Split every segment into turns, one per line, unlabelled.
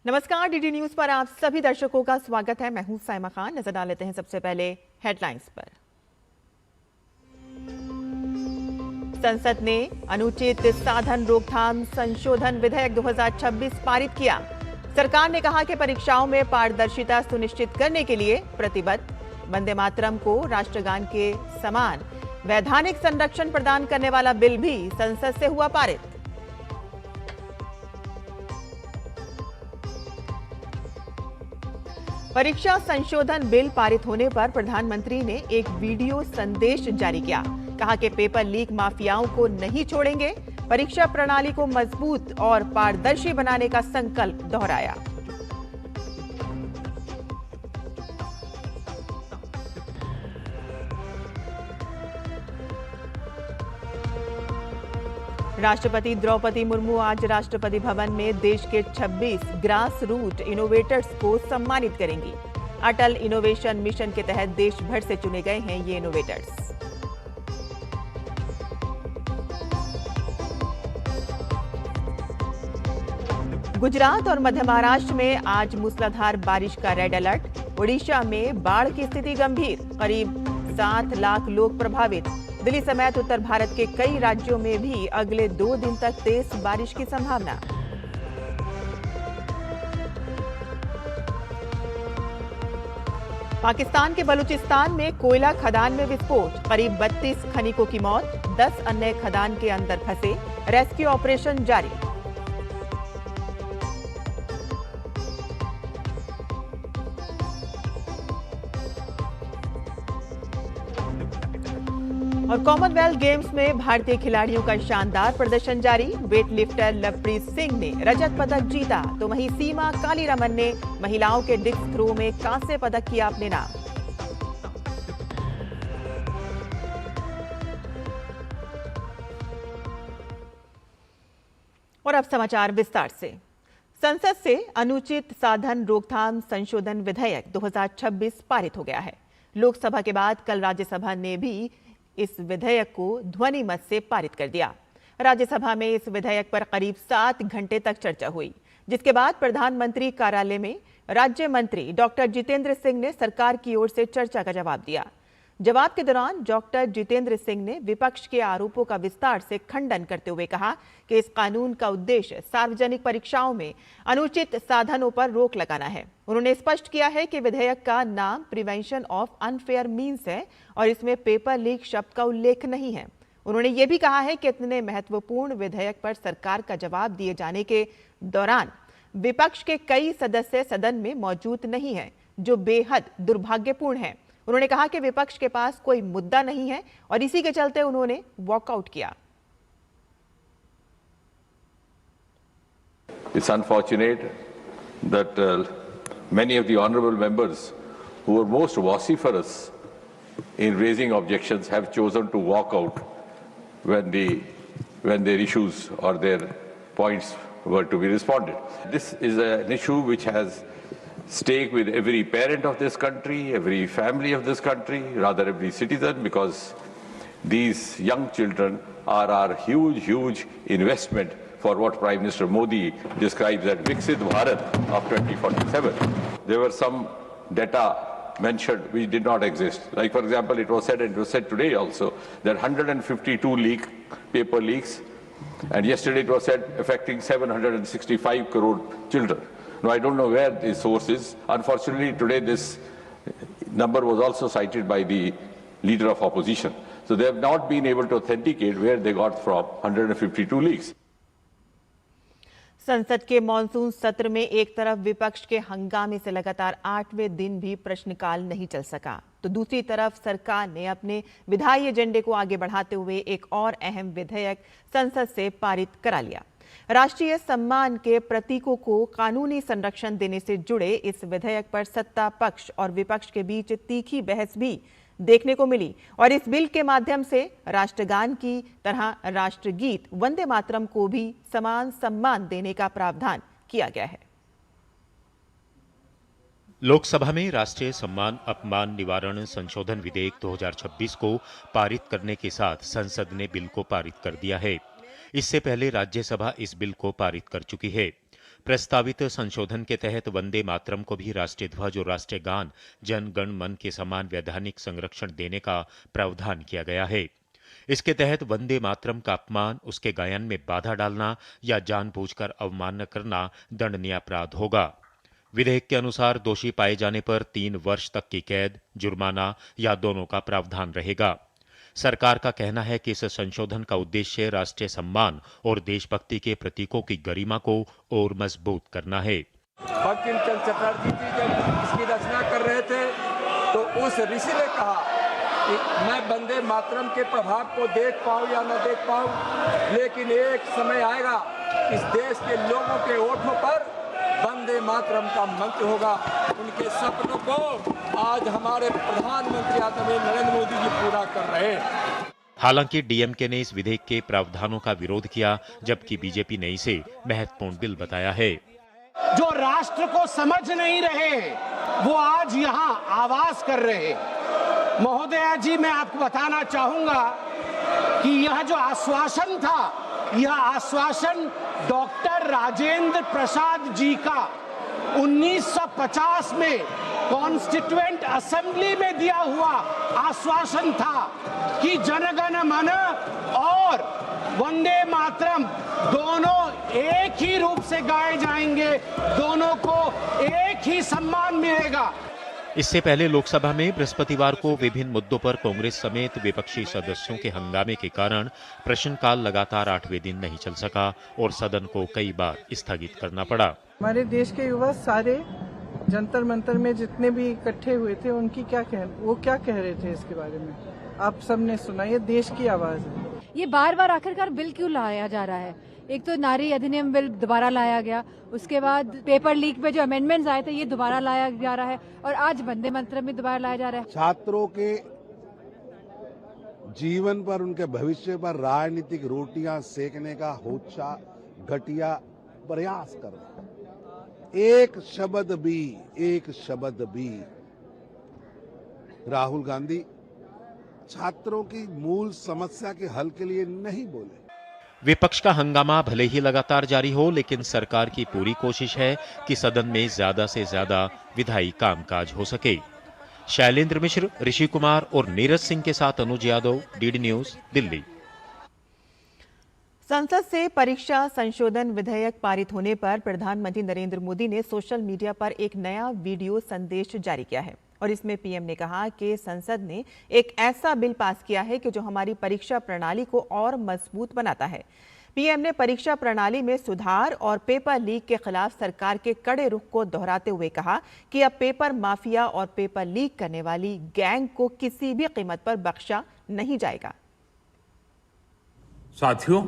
नमस्कार, DD news पर आप सभी दर्शकों का स्वागत है। मैं हूं साइमा खान। नजर डाल लेते हैं सबसे पहले हेडलाइंस पर। संसद ने अनुचित साधन रोकथाम संशोधन विधेयक 2026 पारित किया। सरकार ने कहा कि परीक्षाओं में पारदर्शिता सुनिश्चित करने के लिए प्रतिबद्ध। वंदे मातरम को राष्ट्रगान के समान वैधानिक संरक्षण प्रदान करने वाला बिल भी संसद से हुआ पारित। परीक्षा संशोधन बिल पारित होने पर प्रधानमंत्री ने एक वीडियो संदेश जारी किया। कहा कि पेपर लीक माफियाओं को नहीं छोड़ेंगे। परीक्षा प्रणाली को मजबूत और पारदर्शी बनाने का संकल्प दोहराया। राष्ट्रपति द्रौपदी मुर्मू आज राष्ट्रपति भवन में देश के 26 ग्रास रूट इनोवेटर्स को सम्मानित करेंगी। अटल इनोवेशन मिशन के तहत देश भर से चुने गए हैं ये इनोवेटर्स। गुजरात और मध्य महाराष्ट्र में आज मूसलाधार बारिश का रेड अलर्ट। ओडिशा में बाढ़ की स्थिति गंभीर, करीब 7 लाख लोग प्रभावित। दिल्ली समेत उत्तर भारत के कई राज्यों में भी अगले 2 दिन तक तेज बारिश की संभावना। पाकिस्तान के बलूचिस्तान में कोयला खदान में विस्फोट, करीब 32 खनिकों की मौत, 10 अन्य खदान के अंदर फंसे। रेस्क्यू ऑपरेशन जारी। और कॉमनवेल्थ गेम्स में भारतीय खिलाड़ियों का शानदार प्रदर्शन जारी। वेट लिफ्टर लवप्रीत सिंह ने रजत पदक जीता, तो वहीं सीमा कालीरमन ने महिलाओं के डिस्क थ्रो में कांस्य पदक किया अपने नाम। और अब समाचार विस्तार से। संसद से अनुचित साधन रोकथाम संशोधन विधेयक 2026 पारित हो गया है। लोकसभा के बाद कल राज्यसभा ने भी इस विधेयक को ध्वनि मत से पारित कर दिया। राज्यसभा में इस विधेयक पर करीब 7 घंटे तक चर्चा हुई, जिसके बाद प्रधानमंत्री कार्यालय में राज्य मंत्री डॉक्टर जितेंद्र सिंह ने सरकार की ओर से चर्चा का जवाब दिया। जवाब के दौरान डॉक्टर जितेंद्र सिंह ने विपक्ष के आरोपों का विस्तार से खंडन करते हुए कहा कि इस कानून का उद्देश्य सार्वजनिक परीक्षाओं में अनुचित साधनों पर रोक लगाना है। उन्होंने स्पष्ट किया है कि विधेयक का नाम प्रिवेंशन ऑफ अनफेयर मीन्स है और इसमें पेपर लीक शब्द का उल्लेख नहीं है। उन्होंने ये भी कहा है कि इतने महत्वपूर्ण विधेयक पर सरकार का जवाब दिए जाने के दौरान विपक्ष के कई सदस्य सदन में मौजूद नहीं है, जो बेहद दुर्भाग्यपूर्ण है। उन्होंने कहा कि विपक्ष के पास कोई मुद्दा नहीं है और इसी के चलते उन्होंने वॉकआउट किया।
It's unfortunate that many of the honorable members who were most vociferous in raising objections have chosen to walk out when their issues or their points were to be responded. This is an issue which has stake with every parent of this country, every family of this country, rather every citizen, because these young children are our huge investment for what Prime Minister Modi describes as Viksit Bharat of 2047. There were some data mentioned which did not exist. Like, for example, it was said, and it was said today also, that 152 paper leaks, and yesterday it was said affecting 765 crore children. Now, I don't know where the source is. Unfortunately, today this number was also cited by the leader of opposition. So they have not been able to authenticate where they got from 152 leaks.
संसद के monsoon सत्र में एक तरफ विपक्ष के हंगामे से लगातार 8वें दिन भी प्रश्नकाल नहीं चल सका, तो दूसरी तरफ सरकार ने अपने विधायी एजेंडे को आगे बढ़ाते हुए एक और अहम विधेयक संसद से पारित करा लिया। राष्ट्रीय सम्मान के प्रतीकों को कानूनी संरक्षण देने से जुड़े इस विधेयक पर सत्ता पक्ष और विपक्ष के बीच तीखी बहस भी देखने को मिली और इस बिल के माध्यम से राष्ट्रगान की तरह राष्ट्रगीत वंदे मातरम को भी समान सम्मान देने का प्रावधान किया गया है।
लोकसभा में राष्ट्रीय सम्मान अपमान निवारण संशोधन विधेयक 2026 को पारित करने के साथ संसद ने बिल को पारित कर दिया है। इससे पहले राज्यसभा इस बिल को पारित कर चुकी है। प्रस्तावित संशोधन के तहत वंदे मातरम को भी राष्ट्रीय ध्वज और राष्ट्रीय गान जन गण मन के समान वैधानिक संरक्षण देने का प्रावधान किया गया है। इसके तहत वंदे मातरम का अपमान, उसके गायन में बाधा डालना या जानबूझकर अवमानना करना दंडनीय अपराध होगा। विधेयक के अनुसार दोषी पाए जाने पर 3 वर्ष तक की कैद, जुर्माना या दोनों का प्रावधान रहेगा। सरकार का कहना है कि इस संशोधन का उद्देश्य राष्ट्रीय सम्मान और देशभक्ति के प्रतीकों की गरिमा को और मजबूत करना है।
बंकिम चंद्र चटर्जी जी जब इसकी रचना कर रहे थे तो उस ऋषि ने कहा कि मैं वंदे मातरम के प्रभाव को देख पाऊं या न देख पाऊं, लेकिन एक समय आएगा इस देश के लोगों के ओठों पर वंदे मातरम का मंत्र होगा। उनके सपनों को आज हमारे प्रधानमंत्री आदरणीय नरेंद्र मोदी जी पूरा कर रहे हैं।
हालांकि डीएमके ने इस विधेयक के प्रावधानों का विरोध किया, जबकि बीजेपी ने इसे महत्वपूर्ण बिल बताया है।
जो राष्ट्र को समझ नहीं रहे वो आज यहाँ आवाज कर रहे। महोदया जी, मैं आपको बताना चाहूंगा कि यह जो आश्वासन था, यह आश्वासन डॉक्टर राजेंद्र प्रसाद जी का 1950 में कॉन्स्टिट्यूएंट असेंबली में दिया हुआ आश्वासन था कि जनगण मन और वंदे मातरम दोनों एक ही रूप से गाए जाएंगे, दोनों को एक ही सम्मान मिलेगा।
इससे पहले लोकसभा में बृहस्पतिवार को विभिन्न मुद्दों पर कांग्रेस समेत विपक्षी सदस्यों के हंगामे के कारण प्रश्नकाल लगातार 8वें दिन नहीं चल सका और सदन को कई बार स्थगित करना पड़ा।
हमारे देश के युवा सारे जंतर मंतर में जितने भी इकट्ठे हुए थे, उनकी वो क्या कह रहे थे इसके बारे में आप सबने सुना। ये देश की आवाज है।
ये बार बार आखिरकार बिल क्यों लाया जा रहा है? एक तो नारी अधिनियम बिल दोबारा लाया गया, उसके बाद पेपर लीक पे जो अमेंडमेंट्स आए थे ये दोबारा लाया जा रहा है, और आज वंदे मातरम भी दोबारा लाया जा रहा है।
छात्रों के जीवन पर, उनके भविष्य पर राजनीतिक रोटियां सेकने का होच्छा घटिया प्रयास कर रहे। एक शब्द भी राहुल गांधी छात्रों की मूल समस्या के हल के लिए नहीं बोले।
विपक्ष का हंगामा भले ही लगातार जारी हो, लेकिन सरकार की पूरी कोशिश है कि सदन में ज्यादा से ज्यादा विधायी कामकाज हो सके। शैलेंद्र मिश्र, ऋषि कुमार और नीरज सिंह के साथ अनुज यादव, डीडी न्यूज, दिल्ली।
संसद से परीक्षा संशोधन विधेयक पारित होने पर प्रधानमंत्री नरेंद्र मोदी ने सोशल मीडिया पर एक नया वीडियो संदेश जारी किया है और इसमें पीएम ने कहा कि संसद ने एक ऐसा बिल पास किया है कि जो हमारी परीक्षा प्रणाली को और मजबूत बनाता है। पीएम ने परीक्षा प्रणाली में सुधार और पेपर लीक के खिलाफ सरकार के कड़े रुख को दोहराते हुए कहा कि अब पेपर माफिया और पेपर लीक करने वाली गैंग को किसी भी कीमत पर बख्शा नहीं जाएगा।
साथियों,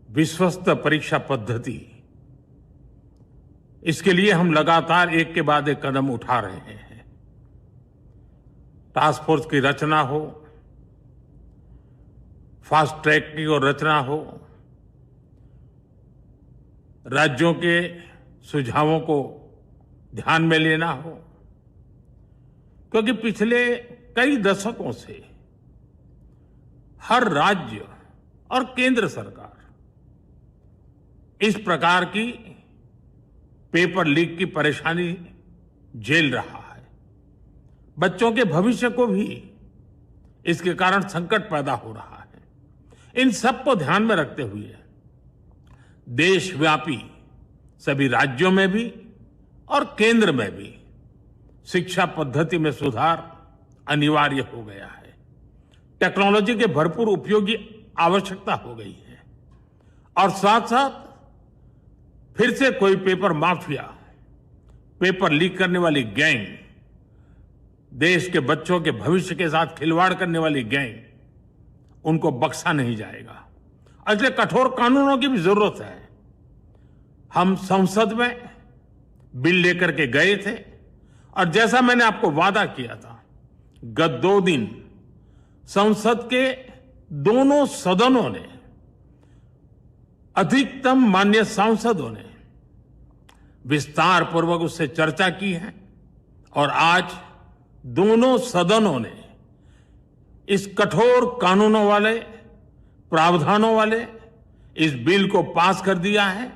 विश्वस्त परीक्षा पद्धति, इसके लिए हम लगातार एक के बाद एक कदम उठा रहे हैं। टास्क फोर्स की रचना हो, फास्ट ट्रैक की और रचना हो, राज्यों के सुझावों को ध्यान में लेना हो, क्योंकि पिछले कई दशकों से हर राज्य और केंद्र सरकार इस प्रकार की पेपर लीक की परेशानी झेल रहा है। बच्चों के भविष्य को भी इसके कारण संकट पैदा हो रहा है। इन सब को ध्यान में रखते हुए देशव्यापी सभी राज्यों में भी और केंद्र में भी शिक्षा पद्धति में सुधार अनिवार्य हो गया है। टेक्नोलॉजी के भरपूर उपयोग की आवश्यकता हो गई है और साथ साथ फिर से कोई पेपर माफिया, पेपर लीक करने वाली गैंग, देश के बच्चों के भविष्य के साथ खिलवाड़ करने वाली गैंग, उनको बख्शा नहीं जाएगा। इसलिए कठोर कानूनों की भी जरूरत है। हम संसद में बिल लेकर के गए थे और जैसा मैंने आपको वादा किया था, गत 2 दिन संसद के दोनों सदनों ने, अधिकतम माननीय सांसदों ने विस्तार पूर्वक उससे चर्चा की है और आज दोनों सदनों ने इस कठोर कानूनों वाले, प्रावधानों वाले इस बिल को पास कर दिया है।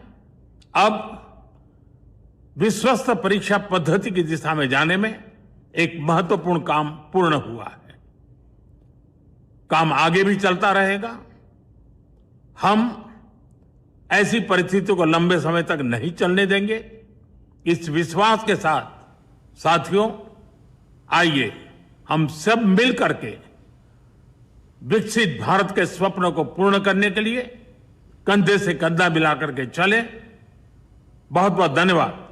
अब विश्वस्त परीक्षा पद्धति की दिशा में जाने में एक महत्वपूर्ण काम पूर्ण हुआ है। काम आगे भी चलता रहेगा। हम ऐसी परिस्थितियों को लंबे समय तक नहीं चलने देंगे। इस विश्वास के साथ साथियों, आइए हम सब मिल करके विकसित भारत के स्वप्न को पूर्ण करने के लिए कंधे से कंधा मिलाकर के चले। बहुत बहुत धन्यवाद।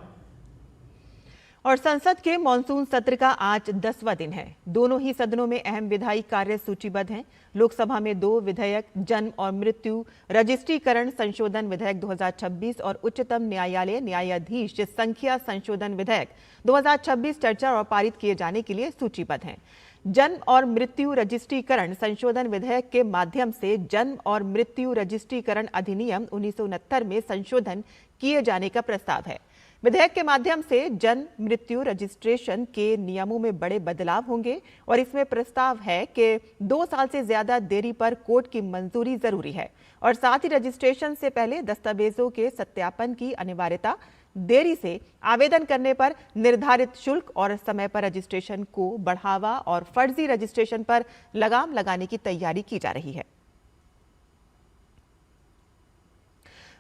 और संसद के मॉनसून सत्र का आज 10वां दिन है। दोनों ही सदनों में अहम विधायी कार्य सूचीबद्ध हैं। लोकसभा में 2 विधेयक, जन्म और मृत्यु रजिस्ट्रीकरण संशोधन विधेयक 2026 और उच्चतम न्यायालय न्यायाधीश संख्या संशोधन विधेयक 2026 चर्चा और पारित किए जाने के लिए सूचीबद्ध हैं। जन्म और मृत्यु रजिस्ट्रीकरण संशोधन विधेयक के माध्यम से जन्म और मृत्यु रजिस्ट्रीकरण अधिनियम 1969 में संशोधन किए जाने का प्रस्ताव है। विधेयक के माध्यम से जन्म मृत्यु रजिस्ट्रेशन के नियमों में बड़े बदलाव होंगे और इसमें प्रस्ताव है कि 2 साल से ज्यादा देरी पर कोर्ट की मंजूरी जरूरी है और साथ ही रजिस्ट्रेशन से पहले दस्तावेजों के सत्यापन की अनिवार्यता, देरी से आवेदन करने पर निर्धारित शुल्क और समय पर रजिस्ट्रेशन को बढ़ावा और फर्जी रजिस्ट्रेशन पर लगाम लगाने की तैयारी की जा रही है।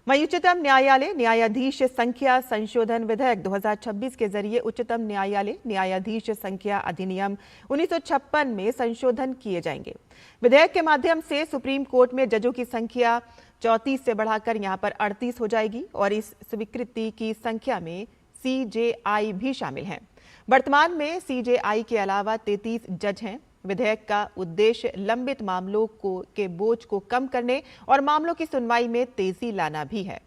वहीं उच्चतम न्यायालय न्यायाधीश संख्या संशोधन विधेयक 2026 के जरिए उच्चतम न्यायालय न्यायाधीश संख्या अधिनियम 1956 में संशोधन किए जाएंगे। विधेयक के माध्यम से सुप्रीम कोर्ट में जजों की संख्या 34 से बढ़ाकर यहां पर 38 हो जाएगी और इस स्वीकृति की संख्या में CJI भी शामिल हैं। वर्तमान में CJI के अलावा 33 जज हैं। विधेयक का उद्देश्य लंबित मामलों के बोझ को कम करने और मामलों की सुनवाई में तेजी लाना भी है।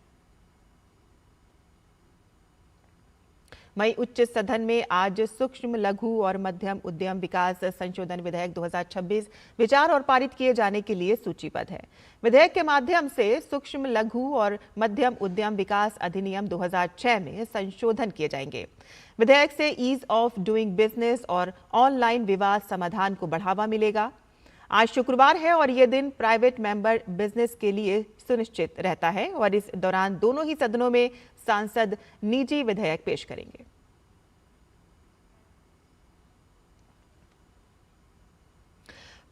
वहीं उच्च सदन में आज सूक्ष्म लघु और मध्यम उद्यम विकास संशोधन विधेयक 2026 विचार और पारित किए जाने के लिए सूचीबद्ध है। विधेयक के माध्यम से सूक्ष्म लघु और मध्यम उद्यम विकास अधिनियम 2006 में संशोधन किए जाएंगे। विधेयक से ईज ऑफ डूइंग बिजनेस और ऑनलाइन विवाद समाधान को बढ़ावा मिलेगा। आज शुक्रवार है और यह दिन प्राइवेट मेंबर बिजनेस के लिए सुनिश्चित रहता है और इस दौरान दोनों ही सदनों में सांसद निजी विधेयक पेश करेंगे।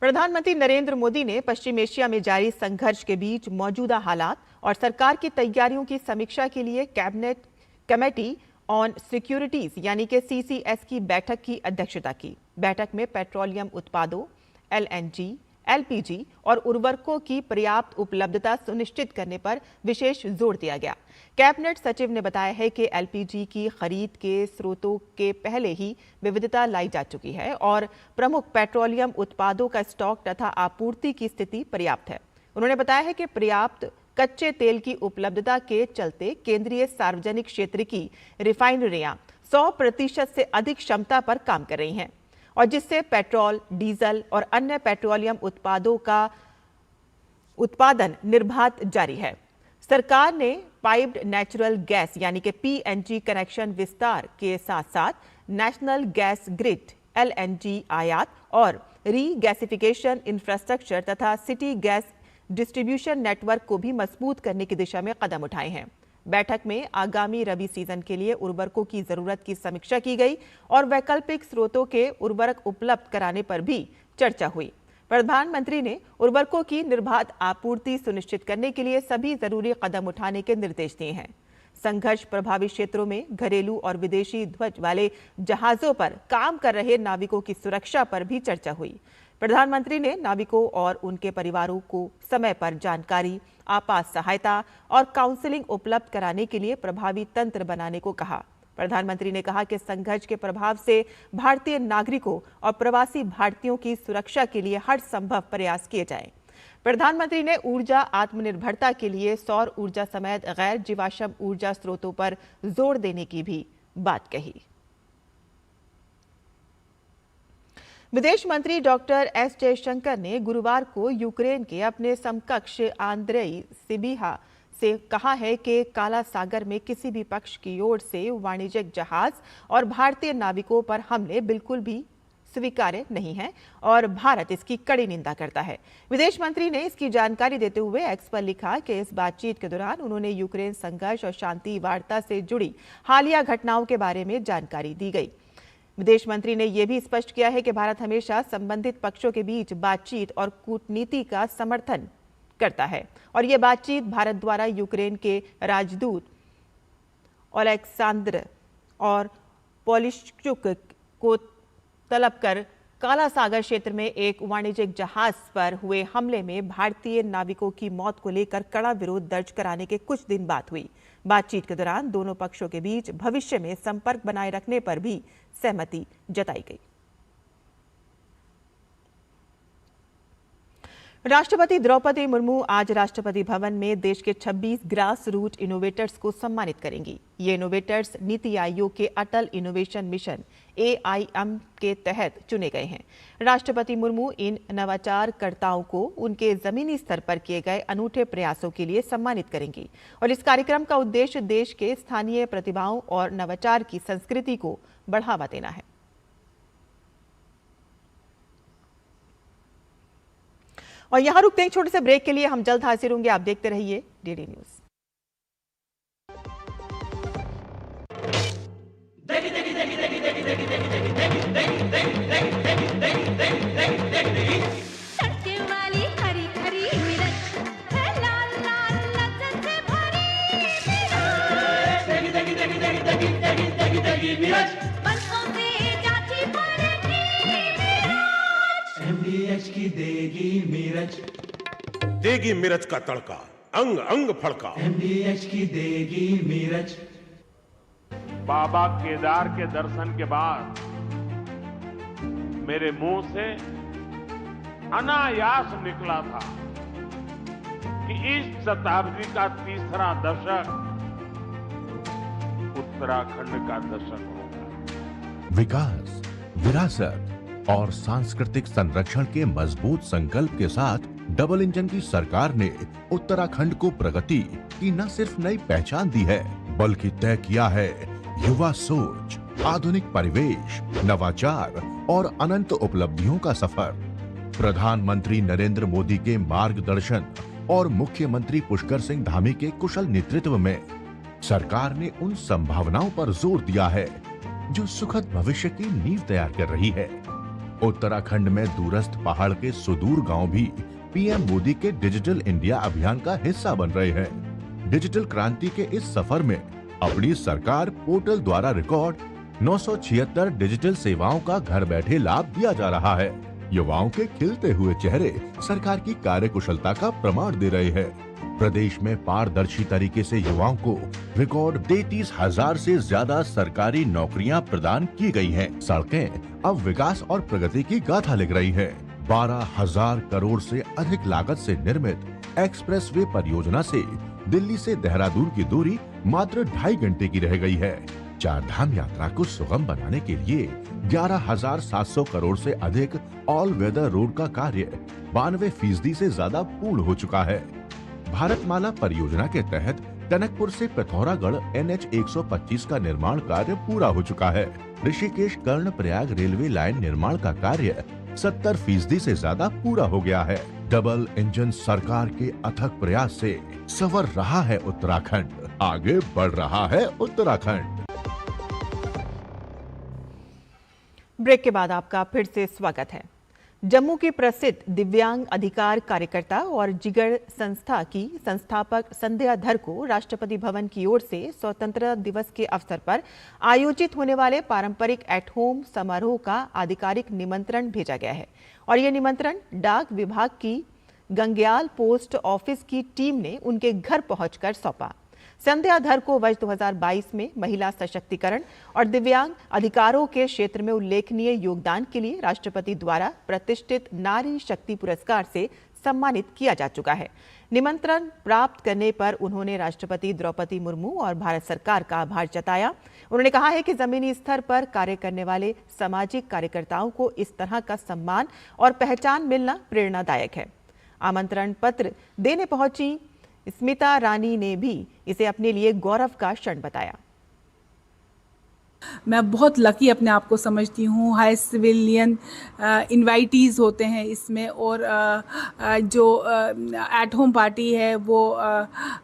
प्रधानमंत्री नरेंद्र मोदी ने पश्चिम एशिया में जारी संघर्ष के बीच मौजूदा हालात और सरकार की तैयारियों की समीक्षा के लिए कैबिनेट कमेटी ऑन सिक्योरिटीज यानी कि CCS की बैठक की अध्यक्षता की। बैठक में पेट्रोलियम उत्पादों, LNG, LPG और उर्वरकों की पर्याप्त उपलब्धता सुनिश्चित करने पर विशेष जोर दिया गया। कैबिनेट सचिव ने बताया है कि LPG की खरीद के स्रोतों के पहले ही विविधता लाई जा चुकी है और प्रमुख पेट्रोलियम उत्पादों का स्टॉक तथा आपूर्ति की स्थिति पर्याप्त है। उन्होंने बताया है कि पर्याप्त कच्चे तेल की उपलब्धता के चलते केंद्रीय सार्वजनिक क्षेत्र की रिफाइनरियां 100% से अधिक क्षमता पर काम कर रही हैं और जिससे पेट्रोल, डीजल और अन्य पेट्रोलियम उत्पादों का उत्पादन निर्बाध जारी है। सरकार ने पाइप्ड नेचुरल गैस यानी कि PNG कनेक्शन विस्तार के साथ साथ नेशनल गैस ग्रिड LNG आयात और रीगैसिफिकेशन इंफ्रास्ट्रक्चर तथा सिटी गैस डिस्ट्रीब्यूशन नेटवर्क को भी मजबूत करने की दिशा में कदम उठाए हैं। बैठक में आगामी रबी सीजन के लिए उर्वरकों की जरूरत की समीक्षा की गई और वैकल्पिक स्रोतों के उर्वरक उपलब्ध कराने पर भी चर्चा हुई। प्रधानमंत्री ने उर्वरकों की निर्बाध आपूर्ति सुनिश्चित करने के लिए सभी जरूरी कदम उठाने के निर्देश दिए हैं। संघर्ष प्रभावित क्षेत्रों में घरेलू और विदेशी ध्वज वाले जहाजों पर काम कर रहे नाविकों की सुरक्षा पर भी चर्चा हुई। प्रधानमंत्री ने नाविकों और उनके परिवारों को समय पर जानकारी, आपात सहायता और काउंसलिंग उपलब्ध कराने के लिए प्रभावी तंत्र बनाने को कहा। प्रधानमंत्री ने कहा कि संघर्ष के प्रभाव से भारतीय नागरिकों और प्रवासी भारतीयों की सुरक्षा के लिए हर संभव प्रयास किए जाएं। प्रधानमंत्री ने ऊर्जा आत्मनिर्भरता के लिए सौर ऊर्जा समेत गैर जीवाश्म ऊर्जा स्रोतों पर जोर देने की भी बात कही। विदेश मंत्री डॉक्टर एस जयशंकर ने गुरुवार को यूक्रेन के अपने समकक्ष आंद्रेई सिबिहा से कहा है कि काला सागर में किसी भी पक्ष की ओर से वाणिज्यिक जहाज और भारतीय नाविकों पर हमले बिल्कुल भी स्वीकार्य नहीं है और भारत इसकी कड़ी निंदा करता है। विदेश मंत्री ने इसकी जानकारी देते हुए एक्स पर लिखा कि इस बातचीत के दौरान उन्होंने यूक्रेन संघर्ष और शांति वार्ता से जुड़ी हालिया घटनाओं के बारे में जानकारी दी गई। विदेश मंत्री ने यह भी स्पष्ट किया है कि भारत हमेशा संबंधित पक्षों के बीच बातचीत और कूटनीति का समर्थन करता है और यह बातचीत भारत द्वारा यूक्रेन के राजदूत ओलेक्सांद्र और पोलिश्चुक को तलब कर काला सागर क्षेत्र में एक वाणिज्यिक जहाज पर हुए हमले में भारतीय नाविकों की मौत को लेकर कड़ा विरोध दर्ज कराने के कुछ दिन बाद हुई। बातचीत के दौरान दोनों पक्षों के बीच भविष्य में संपर्क बनाए रखने पर भी सहमति जताई गई। राष्ट्रपति द्रौपदी मुर्मू आज राष्ट्रपति भवन में देश के 26 ग्रास रूट इनोवेटर्स को सम्मानित करेंगी। ये इनोवेटर्स नीति आयोग के अटल इनोवेशन मिशन AIM के तहत चुने गए हैं। राष्ट्रपति मुर्मू इन नवाचारकर्ताओं को उनके जमीनी स्तर पर किए गए अनूठे प्रयासों के लिए सम्मानित करेंगी और इस कार्यक्रम का उद्देश्य देश के स्थानीय प्रतिभाओं और नवाचार की संस्कृति को बढ़ावा देना है। और यहां रुकते हैं छोटे से ब्रेक के लिए, हम जल्द हाजिर होंगे। आप देखते रहिए DD न्यूज।
MDH की देगी मिर्च का तड़का, अंग अंग फड़का। MDH की देगी मिर्च।
बाबा केदार के दर्शन के बाद मेरे मुंह से अनायास निकला था कि इस शताब्दी का तीसरा दशक उत्तराखंड का दशक होगा।
विकास, विरासत और सांस्कृतिक संरक्षण के मजबूत संकल्प के साथ डबल इंजन की सरकार ने उत्तराखंड को प्रगति की न सिर्फ नई पहचान दी है, बल्कि तय किया है युवा सोच, आधुनिक परिवेश, नवाचार और अनंत उपलब्धियों का सफर। प्रधानमंत्री नरेंद्र मोदी के मार्गदर्शन और मुख्यमंत्री पुष्कर सिंह धामी के कुशल नेतृत्व में सरकार ने उन संभावनाओं पर जोर दिया है जो सुखद भविष्य की नींव तैयार कर रही है। उत्तराखंड में दूरस्थ पहाड़ के सुदूर गांव भी पीएम मोदी के डिजिटल इंडिया अभियान का हिस्सा बन रहे हैं। डिजिटल क्रांति के इस सफर में अपनी सरकार पोर्टल द्वारा रिकॉर्ड 976 डिजिटल सेवाओं का घर बैठे लाभ दिया जा रहा है। युवाओं के खिलते हुए चेहरे सरकार की कार्यकुशलता का प्रमाण दे रहे हैं। प्रदेश में पारदर्शी तरीके से युवाओं को रिकॉर्ड 33,000 से ज्यादा सरकारी नौकरियां प्रदान की गई हैं। सड़कें अब विकास और प्रगति की गाथा लिख रही है। 12,000 करोड़ से अधिक लागत से निर्मित एक्सप्रेसवे परियोजना से दिल्ली से देहरादून की दूरी मात्र 2.5 घंटे की रह गई है। चारधाम यात्रा को सुगम बनाने के लिए 11,700 करोड़ से अधिक ऑल वेदर रोड का कार्य 92% से ज्यादा पूर्ण हो चुका है। भारतमाला परियोजना के तहत टनकपुर से पिथौरागढ़ NH 125 का निर्माण कार्य पूरा हो चुका है। ऋषिकेश कर्णप्रयाग रेलवे लाइन निर्माण का कार्य 70% से ज्यादा पूरा हो गया है। डबल इंजन सरकार के अथक प्रयास से संवर रहा है उत्तराखंड, आगे बढ़ रहा है उत्तराखंड।
ब्रेक के बाद आपका फिर से स्वागत है। जम्मू की प्रसिद्ध दिव्यांग अधिकार कार्यकर्ता और जिगर संस्था की संस्थापक संध्या धर को राष्ट्रपति भवन की ओर से स्वतंत्रता दिवस के अवसर पर आयोजित होने वाले पारंपरिक एट होम समारोह का आधिकारिक निमंत्रण भेजा गया है और यह निमंत्रण डाक विभाग की गंग्याल पोस्ट ऑफिस की टीम ने उनके घर पहुंचकर सौंपा। संध्या धर को वर्ष 2022 में महिला सशक्तिकरण और दिव्यांग अधिकारों के क्षेत्र में उल्लेखनीय योगदान के लिए राष्ट्रपति द्वारा प्रतिष्ठित नारी शक्ति पुरस्कार से सम्मानित किया जा चुका है। निमंत्रण प्राप्त करने पर उन्होंने राष्ट्रपति द्रौपदी मुर्मू और भारत सरकार का आभार जताया। उन्होंने कहा है कि जमीनी स्तर पर कार्य करने वाले सामाजिक कार्यकर्ताओं को इस तरह का सम्मान और पहचान मिलना प्रेरणादायक है। आमंत्रण पत्र देने पहुंची स्मिता रानी ने भी इसे अपने लिए गौरव का क्षण बताया।
मैं बहुत लकी अपने आप को समझती हूँ। हाई सिविलियन इनवाइटीज़ होते हैं इसमें, और जो एट होम पार्टी है वो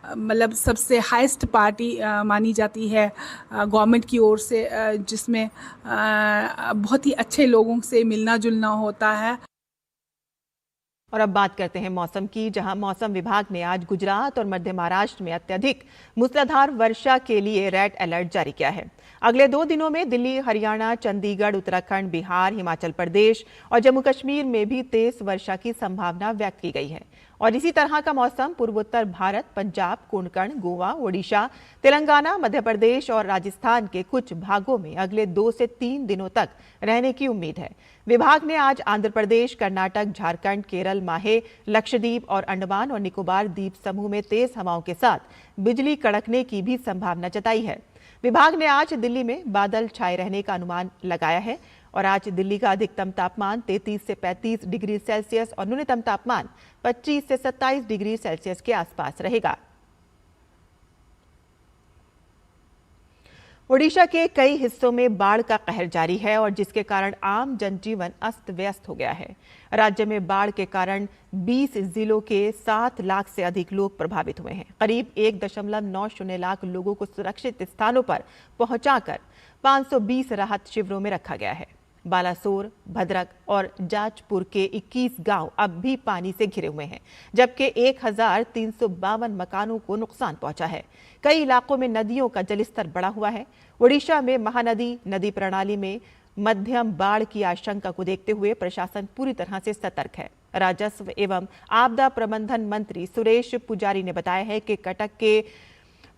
मतलब सबसे हाईएस्ट पार्टी मानी जाती है गवर्नमेंट की ओर से, जिसमें बहुत ही अच्छे लोगों से मिलना जुलना होता है।
और अब बात करते हैं मौसम की, जहां मौसम विभाग ने आज गुजरात और मध्य महाराष्ट्र में अत्यधिक मूसलाधार वर्षा के लिए रेड अलर्ट जारी किया है। अगले 2 दिनों में दिल्ली, हरियाणा, चंडीगढ़, उत्तराखंड, बिहार, हिमाचल प्रदेश और जम्मू कश्मीर में भी तेज वर्षा की संभावना व्यक्त की गई है। और इसी तरह का मौसम पूर्वोत्तर भारत, पंजाब, कोंकण, गोवा, ओडिशा, तेलंगाना, मध्य प्रदेश और राजस्थान के कुछ भागों में अगले 2 से 3 दिनों तक रहने की उम्मीद है। विभाग ने आज आंध्र प्रदेश, कर्नाटक, झारखंड, केरल, माहे, लक्षद्वीप और अंडमान और निकोबार द्वीप समूह में तेज हवाओं के साथ बिजली कड़कने की भी संभावना जताई है। विभाग ने आज दिल्ली में बादल छाए रहने का अनुमान लगाया है और आज दिल्ली का अधिकतम तापमान 33 से 35 डिग्री सेल्सियस और न्यूनतम तापमान 25 से 27 डिग्री सेल्सियस के आसपास रहेगा। ओडिशा के कई हिस्सों में बाढ़ का कहर जारी है और जिसके कारण आम जनजीवन अस्त व्यस्त हो गया है। राज्य में बाढ़ के कारण 20 जिलों के 7 लाख से अधिक लोग प्रभावित हुए हैं। करीब 1.90 लाख लोगों को सुरक्षित स्थानों पर पहुंचाकर 520 राहत शिविरों में रखा गया है। बालासोर, भद्रक और जाजपुर के 21 गांव अब भी पानी से घिरे हुए हैं, जबकि 1352 मकानों को नुकसान पहुंचा है। कई इलाकों में नदियों का जलस्तर बढ़ा हुआ है। ओडिशा में महानदी नदी प्रणाली में मध्यम बाढ़ की आशंका को देखते हुए प्रशासन पूरी तरह से सतर्क है। राजस्व एवं आपदा प्रबंधन मंत्री सुरेश पुजारी ने बताया है कि कटक के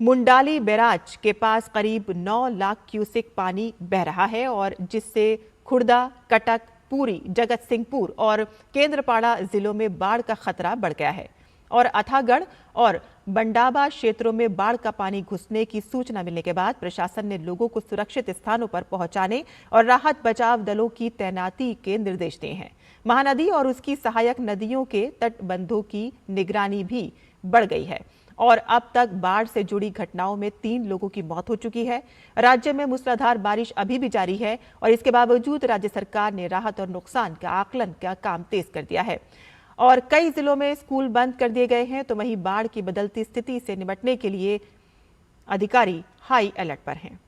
मुंडाली बैराज के पास करीब 9 लाख क्यूसेक पानी बह रहा है और जिससे खुर्दा, कटक, पुरी, जगत सिंहपुर और केंद्रपाड़ा जिलों में बाढ़ का खतरा बढ़ गया है। और अथागढ़ और बंडाबा क्षेत्रों में बाढ़ का पानी घुसने की सूचना मिलने के बाद प्रशासन ने लोगों को सुरक्षित स्थानों पर पहुंचाने और राहत बचाव दलों की तैनाती के निर्देश दिए हैं। महानदी और उसकी सहायक नदियों के तटबंधों की निगरानी भी बढ़ गई है और अब तक बाढ़ से जुड़ी घटनाओं में 3 लोगों की मौत हो चुकी है। राज्य में मूसलाधार बारिश अभी भी जारी है और इसके बावजूद राज्य सरकार ने राहत और नुकसान का आकलन का काम तेज कर दिया है और कई जिलों में स्कूल बंद कर दिए गए हैं। तो वहीं बाढ़ की बदलती स्थिति से निपटने के लिए अधिकारी हाई अलर्ट पर हैं।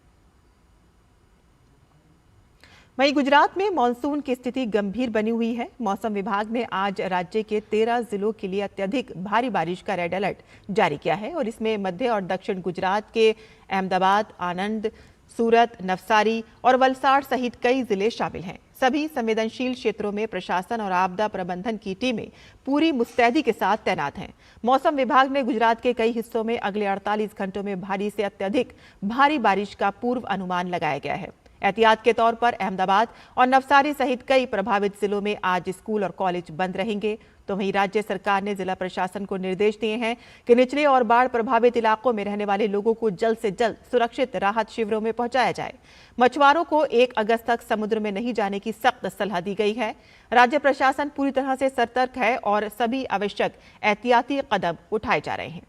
वहीं गुजरात में मानसून की स्थिति गंभीर बनी हुई है। मौसम विभाग ने आज राज्य के 13 जिलों के लिए अत्यधिक भारी बारिश का रेड अलर्ट जारी किया है और इसमें मध्य और दक्षिण गुजरात के अहमदाबाद, आनंद, सूरत, नवसारी और वलसाड़ सहित कई जिले शामिल हैं। सभी संवेदनशील क्षेत्रों में प्रशासन और आपदा प्रबंधन की टीमें पूरी मुस्तैदी के साथ तैनात हैं। मौसम विभाग ने गुजरात के कई हिस्सों में अगले 48 घंटों में भारी से अत्यधिक भारी बारिश का पूर्व अनुमान लगाया गया है। एहतियात के तौर पर अहमदाबाद और नवसारी सहित कई प्रभावित जिलों में आज स्कूल और कॉलेज बंद रहेंगे। तो वहीं राज्य सरकार ने जिला प्रशासन को निर्देश दिए हैं कि निचले और बाढ़ प्रभावित इलाकों में रहने वाले लोगों को जल्द से जल्द सुरक्षित राहत शिविरों में पहुंचाया जाए। मछुआरों को 1 अगस्त तक समुद्र में नहीं जाने की सख्त सलाह दी गई है। राज्य प्रशासन पूरी तरह से सतर्क है और सभी आवश्यक एहतियाती कदम उठाए जा रहे हैं।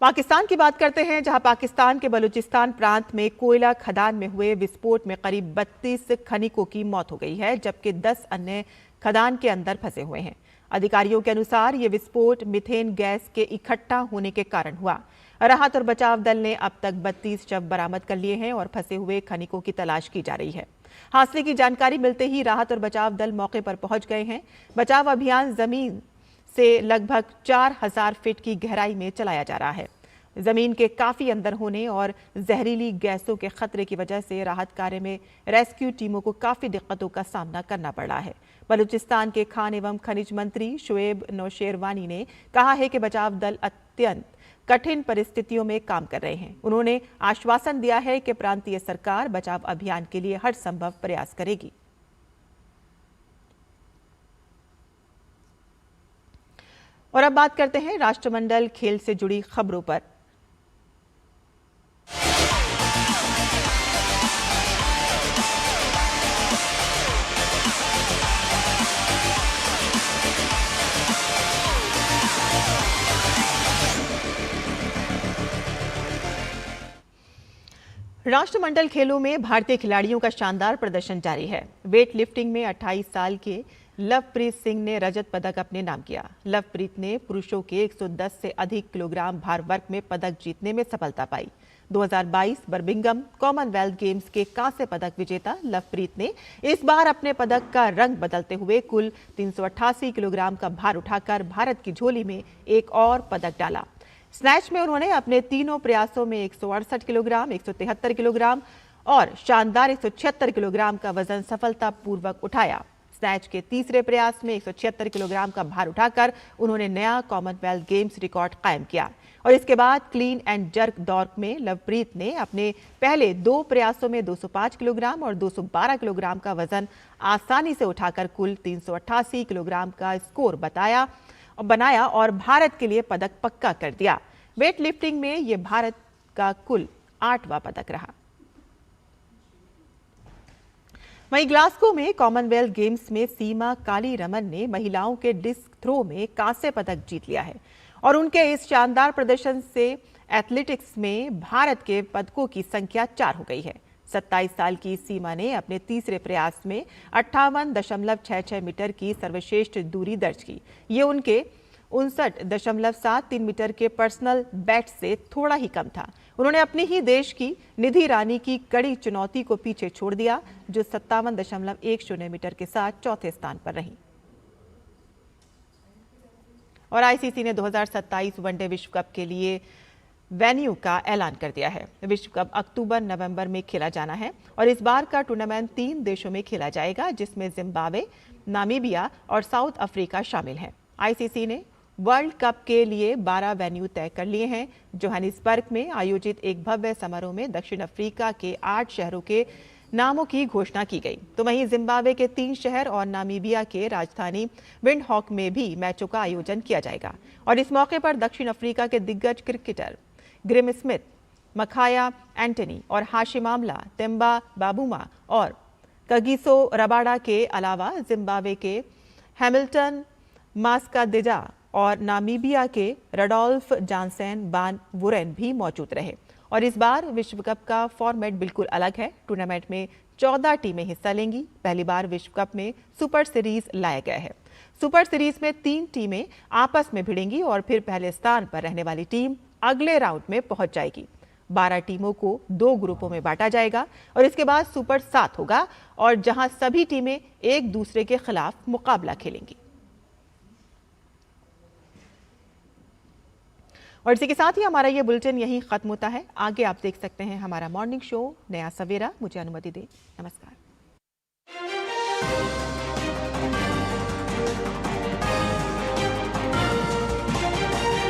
पाकिस्तान की बात करते हैं, जहां पाकिस्तान के बलूचिस्तान प्रांत में कोयला खदान में हुए विस्फोट में करीब 32 खनिकों की मौत हो गई है, जबकि 10 अन्य खदान के अंदर फंसे हुए हैं। अधिकारियों के अनुसार ये विस्फोट मीथेन गैस के इकट्ठा होने के कारण हुआ। राहत और बचाव दल ने अब तक 32 शव बरामद कर लिए हैं और फंसे हुए खनिकों की तलाश की जा रही है। हादसे की जानकारी मिलते ही राहत और बचाव दल मौके पर पहुंच गए हैं। बचाव अभियान जमीन से लगभग 4000 फीट की गहराई में चलाया जा रहा है। जमीन के काफी अंदर होने और जहरीली गैसों के खतरे की वजह से राहत कार्य में रेस्क्यू टीमों को काफी दिक्कतों का सामना करना पड़ रहा है। बलूचिस्तान के खान एवं खनिज मंत्री शुएब नौशेरवानी ने कहा है कि बचाव दल अत्यंत कठिन परिस्थितियों में काम कर रहे हैं। उन्होंने आश्वासन दिया है कि प्रांतीय सरकार बचाव अभियान के लिए हर संभव प्रयास करेगी। और अब बात करते हैं राष्ट्रमंडल खेल से जुड़ी खबरों पर। राष्ट्रमंडल खेलों में भारतीय खिलाड़ियों का शानदार प्रदर्शन जारी है। वेट लिफ्टिंग में 28 साल के लवप्रीत सिंह ने रजत पदक अपने नाम किया। लवप्रीत ने पुरुषों के 110 से अधिक किलोग्राम भार वर्ग में पदक जीतने में सफलता पाई। 2022 बर्मिंघम कॉमनवेल्थ गेम्स के कांस्य पदक विजेता लवप्रीत ने इस बार अपने पदक का रंग बदलते हुए कुल 388 किलोग्राम का भार उठाकर भारत की झोली में एक और पदक डाला। स्नैच में उन्होंने अपने तीनों प्रयासों में 168 किलोग्राम, 173 किलोग्राम और शानदार 176 किलोग्राम का वजन सफलतापूर्वक उठाया। स्नैच के तीसरे प्रयास में 176 किलोग्राम का भार उठाकर उन्होंने नया कॉमनवेल्थ गेम्स रिकॉर्ड कायम किया। और इसके बाद क्लीन एंड जर्क दौर में लवप्रीत ने अपने पहले 2 प्रयासों में 205 किलोग्राम और 212 किलोग्राम का वजन आसानी से उठाकर कुल 388 किलोग्राम का स्कोर बनाया और भारत के लिए पदक पक्का कर दिया। वेट लिफ्टिंग में यह भारत का कुल 8वां पदक रहा। वहीं ग्लासगो में कॉमनवेल्थ गेम्स में सीमा कालीरमन ने महिलाओं के डिस्क थ्रो में कांस्य पदक जीत लिया है और उनके इस शानदार प्रदर्शन से एथलेटिक्स में भारत के पदकों की संख्या 4 हो गई है। 27 साल की सीमा ने अपने तीसरे प्रयास में 58.66 मीटर की सर्वश्रेष्ठ दूरी दर्ज की। ये उनके 59.73 मीटर के पर्सनल बेस्ट से थोड़ा ही कम था। उन्होंने अपने ही देश की निधि रानी की कड़ी चुनौती को पीछे छोड़ दिया, जो 57.10 मीटर के साथ चौथे स्थान पर रही। और आईसीसी ने 2027 वनडे विश्व कप के लिए वेन्यू का ऐलान कर दिया है। विश्व कप अक्टूबर-नवंबर में खेला जाना है और इस बार का टूर्नामेंट 3 देशों में खेला जाएगा, जिसमें जिम्बाब्वे, नामीबिया और साउथ अफ्रीका शामिल हैं। आईसीसी ने वर्ल्ड कप के लिए 12 वेन्यू तय कर लिए हैं। जोहानिसबर्ग में आयोजित एक भव्य समारोह में दक्षिण अफ्रीका के 8 शहरों के नामों की घोषणा की गई, तो वहीं जिम्बाब्वे के 3 शहर और नामीबिया के राजधानी विंडहॉक में भी मैचों का आयोजन किया जाएगा। और इस मौके पर दक्षिण अफ्रीका के दिग्गज cricketer Graeme Smith, Makhaya Antony और हाशिम आमला, तेम्बा बाबूमा और कगिसो रबाडा के अलावा जिम्बाब्वे के हैमिल्टन मास्कादेजा और नामीबिया के रडोल्फ जानसेन बान वुरेन भी मौजूद रहे। और इस बार विश्व कप का फॉर्मेट बिल्कुल अलग है। टूर्नामेंट में 14 टीमें हिस्सा लेंगी। पहली बार विश्व कप में सुपर सीरीज लाया गया है। सुपर सीरीज में 3 टीमें आपस में भिड़ेंगी और फिर पहले स्थान पर रहने वाली टीम अगले राउंड में पहुंच जाएगी। 12 टीमों को 2 ग्रुपों में बांटा जाएगा और इसके बाद सुपर 7 होगा और जहां सभी टीमें एक दूसरे के खिलाफ मुकाबला खेलेंगी। और इसी के साथ ही हमारा ये बुलेटिन यहीं खत्म होता है। आगे आप देख सकते हैं हमारा मॉर्निंग शो नया सवेरा। मुझे अनुमति दें। नमस्कार।